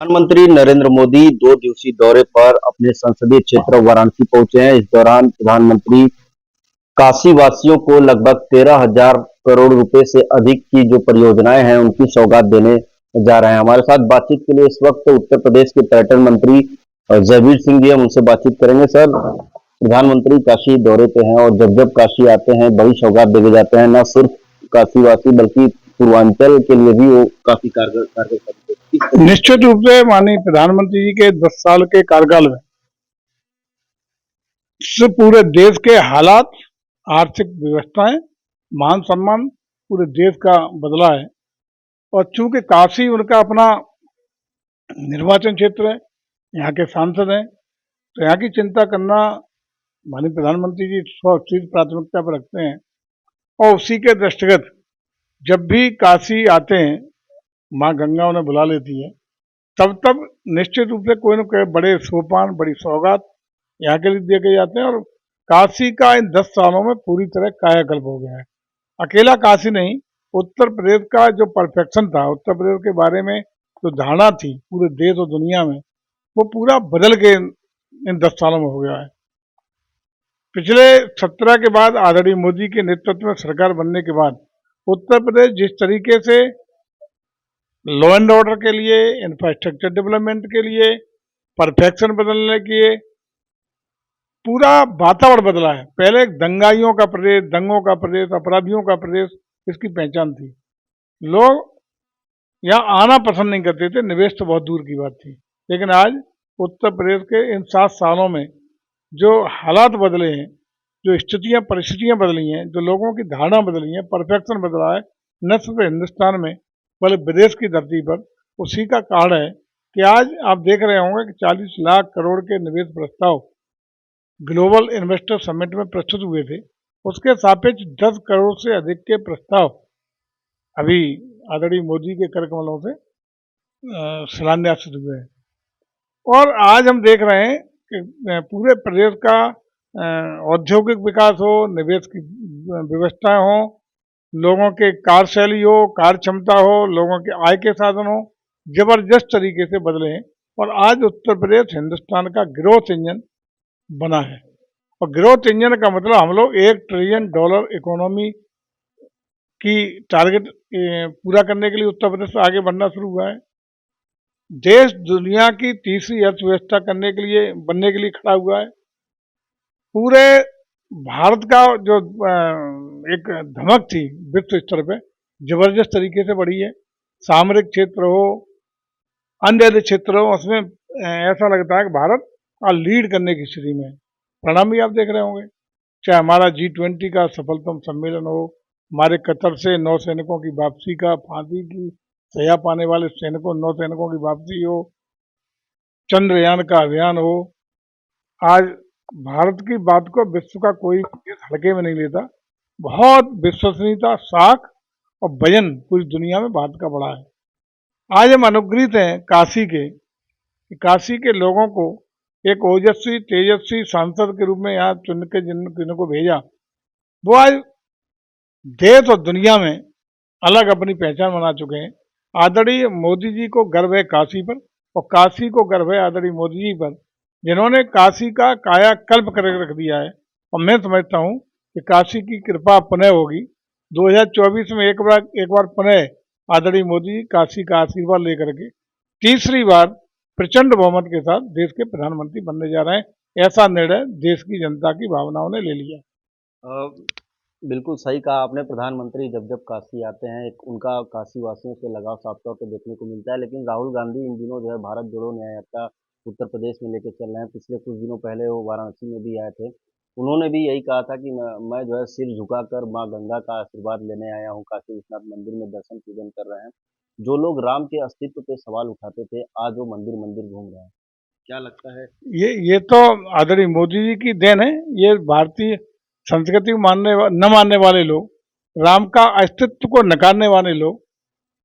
प्रधानमंत्री नरेंद्र मोदी 2 दिवसीय दौरे पर अपने संसदीय क्षेत्र वाराणसी पहुंचे हैं। इस दौरान प्रधानमंत्री काशी वासियों को लगभग 13,000 करोड़ रुपए से अधिक की जो परियोजनाएं हैं उनकी सौगात देने जा रहे हैं। हमारे साथ बातचीत के लिए इस वक्त उत्तर प्रदेश के पर्यटन मंत्री जयवीर सिंह जी, हम उनसे बातचीत करेंगे। सर, प्रधानमंत्री काशी दौरे पे हैं और जब जब काशी आते हैं बड़ी सौगात देके जाते हैं। न सिर्फ काशीवासी बल्कि पूर्वांचल के लिए भी वो काफी कारगर कारगर साबित होते हैं। निश्चित रूप से माननीय प्रधानमंत्री जी के 10 साल के कार्यकाल में से पूरे देश के हालात, आर्थिक व्यवस्थाएं, मान सम्मान पूरे देश का बदला है। और चूंकि काशी उनका अपना निर्वाचन क्षेत्र है, यहाँ के सांसद हैं, तो यहाँ की चिंता करना माननीय प्रधानमंत्री जी शीर्ष प्राथमिकता पर रखते हैं। और उसी के दृष्टिगत जब भी काशी आते हैं, माँ गंगा उन्हें बुला लेती है, तब निश्चित रूप से कोई न कोई बड़े सोपान, बड़ी सौगात यहाँ के लिए दिए के जाते हैं। और काशी का इन 10 सालों में पूरी तरह कायाकल्प हो गया है। अकेला काशी नहीं, उत्तर प्रदेश का जो परफेक्शन था, उत्तर प्रदेश के बारे में जो धारणा थी पूरे देश और दुनिया में, वो पूरा बदल के इन 10 सालों में हो गया है। पिछले 17 के बाद आदरणीय मोदी के नेतृत्व में सरकार बनने के बाद उत्तर प्रदेश जिस तरीके से लॉ एंड ऑर्डर के लिए, इंफ्रास्ट्रक्चर डेवलपमेंट के लिए, परफेक्शन बदलने के लिए पूरा वातावरण बदला है। पहले दंगाइयों का प्रदेश, दंगों का प्रदेश, अपराधियों का प्रदेश, इसकी पहचान थी। लोग यहाँ आना पसंद नहीं करते थे, निवेश तो बहुत दूर की बात थी। लेकिन आज उत्तर प्रदेश के इन 7 सालों में जो हालात बदले हैं, जो स्थितियां परिस्थितियां बदली हैं, जो लोगों की धारणा बदली है, परफेक्शन बदला है, न सिर्फ हिंदुस्तान में बल्कि विदेश की धरती पर। उसी का कारण है कि आज आप देख रहे होंगे कि 40 लाख करोड़ के निवेश प्रस्ताव ग्लोबल इन्वेस्टर समिट में प्रस्तुत हुए थे। उसके सापेक्ष 10 करोड़ से अधिक के प्रस्ताव अभी आदरणीय मोदी के कर कमलों से शिलान्यासित हुए हैं। और आज हम देख रहे हैं कि पूरे प्रदेश का औद्योगिक विकास हो, निवेश की व्यवस्थाएं हो, लोगों के कार्यशैली हो, कार्य क्षमता हो, लोगों के आय के साधन हो, जबरदस्त तरीके से बदले हैं। और आज उत्तर प्रदेश हिंदुस्तान का ग्रोथ इंजन बना है। और ग्रोथ इंजन का मतलब हम लोग $1 ट्रिलियन इकोनॉमी की टारगेट पूरा करने के लिए उत्तर प्रदेश से आगे बढ़ना शुरू हुआ है। देश दुनिया की तीसरी अर्थव्यवस्था बनने के लिए खड़ा हुआ है। पूरे भारत का जो एक धमक थी विश्व स्तर पे, जबरदस्त तरीके से बढ़ी है। सामरिक क्षेत्र हो, अन्य क्षेत्र हो, उसमें ऐसा लगता है कि भारत लीड करने की स्थिति में। परिणाम भी आप देख रहे होंगे, चाहे हमारा G20 का सफलतम सम्मेलन हो, हमारे कतर से नौसैनिकों की वापसी का, फांसी की सजा पाने वाले नौसैनिकों की वापसी हो, चंद्रयान का अभियान हो। आज भारत की बात को विश्व का कोई देश हल्के में नहीं लेता। बहुत विश्वसनीयता, साख और वजन पूरी दुनिया में भारत का बड़ा है। आज हम अनुग्रहित हैं काशी के लोगों को एक ओजस्वी, तेजस्वी सांसद के रूप में यहाँ चुन के जिनको भेजा, वो आज देश और दुनिया में अलग अपनी पहचान बना चुके हैं। आदरणीय मोदी जी को गर्व है काशी पर, और काशी को गर्व है आदरणीय मोदी जी पर, जिन्होंने काशी का कायाकल्प करके रख दिया है। और मैं समझता हूँ कि काशी की कृपा पुनः होगी। 2024 में एक बार पुनः आदरणीय मोदी जी काशी का आशीर्वाद लेकर के तीसरी बार प्रचंड बहुमत के साथ देश के प्रधानमंत्री बनने जा रहे हैं। ऐसा निर्णय देश की जनता की भावनाओं ने ले लिया। बिल्कुल सही कहा आपने। प्रधानमंत्री जब जब काशी आते हैं एक उनका काशी वासियों से लगाव साफ तौर पर देखने को मिलता है। लेकिन राहुल गांधी इन दिनों जो है भारत जोड़ो न्याय यात्रा उत्तर प्रदेश में लेकर चल रहे हैं। पिछले कुछ दिनों पहले वो वाराणसी में भी आए थे। उन्होंने भी यही कहा था कि मैं जो है सिर झुकाकर माँ गंगा का आशीर्वाद लेने आया हूँ। काशी विश्वनाथ मंदिर में दर्शन पूजन कर रहे हैं। जो लोग राम के अस्तित्व पे सवाल उठाते थे, आज वो मंदिर मंदिर घूम रहे हैं। क्या लगता है? ये तो आदरणीय मोदी जी की देन है। ये भारतीय संस्कृति को न मानने वाले लोग, राम का अस्तित्व को नकारने वाले लोग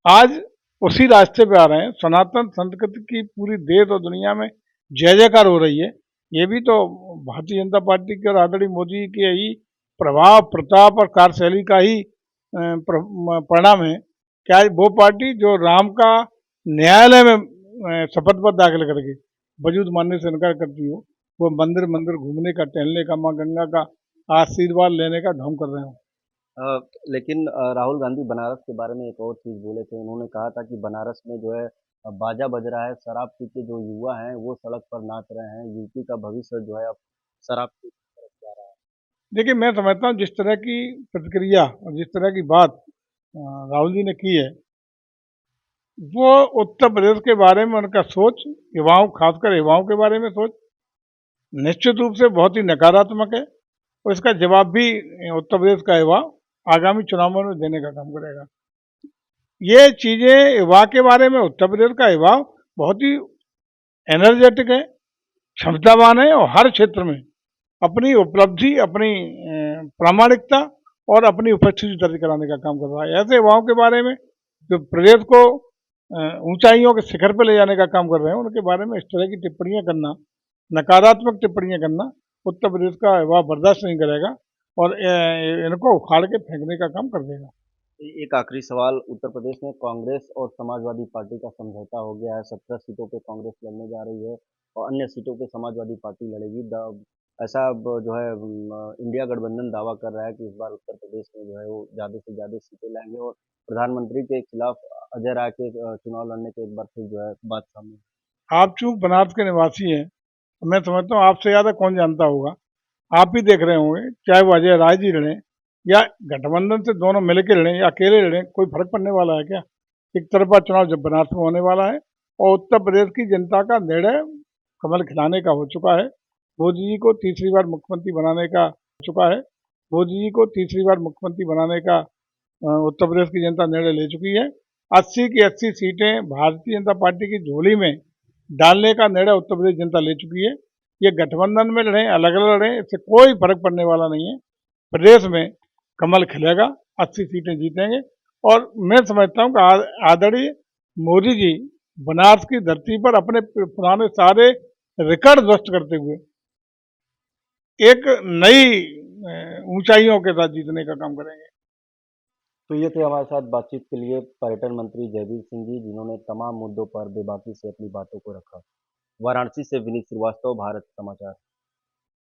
आज उसी रास्ते पे आ रहे हैं। सनातन संस्कृति की पूरी देश और दुनिया में जय जयकार हो रही है। ये भी तो भारतीय जनता पार्टी के और आदरणीय मोदी के ही प्रभाव, प्रताप और कार्यशैली का ही परिणाम है। क्या वो पार्टी जो राम का न्यायालय में शपथ पत्र दाखिल करके वजूद मानने से इनकार करती हो, वो मंदिर मंदिर घूमने का, टहलने का, माँ गंगा का आशीर्वाद लेने का ढोंग कर रहे हो। लेकिन राहुल गांधी बनारस के बारे में एक और चीज बोले थे। उन्होंने कहा था कि बनारस में जो है बाजा बज रहा है, शराब पी के जो युवा हैं वो सड़क पर नाच रहे हैं, यूपी का भविष्य जो है अब शराब की तरफ जा रहा है। देखिए, मैं समझता हूँ जिस तरह की प्रतिक्रिया और जिस तरह की बात राहुल जी ने की है, वो उत्तर प्रदेश के बारे में उनका सोच, युवाओं, खासकर युवाओं के बारे में सोच, निश्चित रूप से बहुत ही नकारात्मक है। और इसका जवाब भी उत्तर प्रदेश का युवा आगामी चुनावों में देने का काम करेगा। ये चीजें युवा के बारे में, उत्तर प्रदेश का युवा बहुत ही एनर्जेटिक है, क्षमतावान है और हर क्षेत्र में अपनी उपलब्धि, अपनी प्रामाणिकता और अपनी उपस्थिति दर्ज कराने का काम कर रहा है। ऐसे युवाओं के बारे में जो प्रदेश को ऊंचाइयों के शिखर पर ले जाने का काम कर रहे हैं, उनके बारे में इस तरह की टिप्पणियां करना, नकारात्मक टिप्पणियां करना उत्तर प्रदेश का युवा बर्दाश्त नहीं करेगा और इनको उखाड़ के फेंकने का काम कर देगा। एक आखिरी सवाल, उत्तर प्रदेश में कांग्रेस और समाजवादी पार्टी का समझौता हो गया है। 17 सीटों पे कांग्रेस लड़ने जा रही है और अन्य सीटों पे समाजवादी पार्टी लड़ेगी। ऐसा अब जो है इंडिया गठबंधन दावा कर रहा है कि इस बार उत्तर प्रदेश में जो है वो ज़्यादा से ज़्यादा सीटें लाएंगे और प्रधानमंत्री के खिलाफ अजय राय के चुनाव लड़ने के एक बार फिर जो है बात सामने। आप चूंकि बनारस के निवासी हैं, तो मैं समझता हूँ आपसे ज़्यादा कौन जानता होगा। आप ही देख रहे होंगे, चाहे वो अजय राय जी लड़ें या गठबंधन से दोनों मिलकर लड़ें या अकेले लड़ें, कोई फर्क पड़ने वाला है क्या? एक तरफा चुनाव जब बनारस में होने वाला है और उत्तर प्रदेश की जनता का निर्णय कमल खिलाने का हो चुका है। मोदी जी को तीसरी बार मुख्यमंत्री बनाने का हो चुका है। मोदी जी को तीसरी बार मुख्यमंत्री बनाने का उत्तर प्रदेश की जनता निर्णय ले चुकी है। 80 की 80 सीटें भारतीय जनता पार्टी की झोली में डालने का निर्णय उत्तर प्रदेश जनता ले चुकी है। ये गठबंधन में लड़ें, अलग अलग लड़ें, इससे कोई फर्क पड़ने वाला नहीं है। प्रदेश में कमल खिलेगा, 80 सीटें जीतेंगे और मैं समझता हूँ कि आदरणीय मोदी जी बनारस की धरती पर अपने पुराने सारे रिकॉर्ड ध्वस्त करते हुए एक नई ऊंचाइयों के साथ जीतने का काम करेंगे। तो ये थे हमारे साथ बातचीत के लिए पर्यटन मंत्री जयवीर सिंह जी, जिन्होंने तमाम मुद्दों पर बेबाकी से अपनी बातों को रखा। वाराणसी से विनीत श्रीवास्तव, भारत समाचार।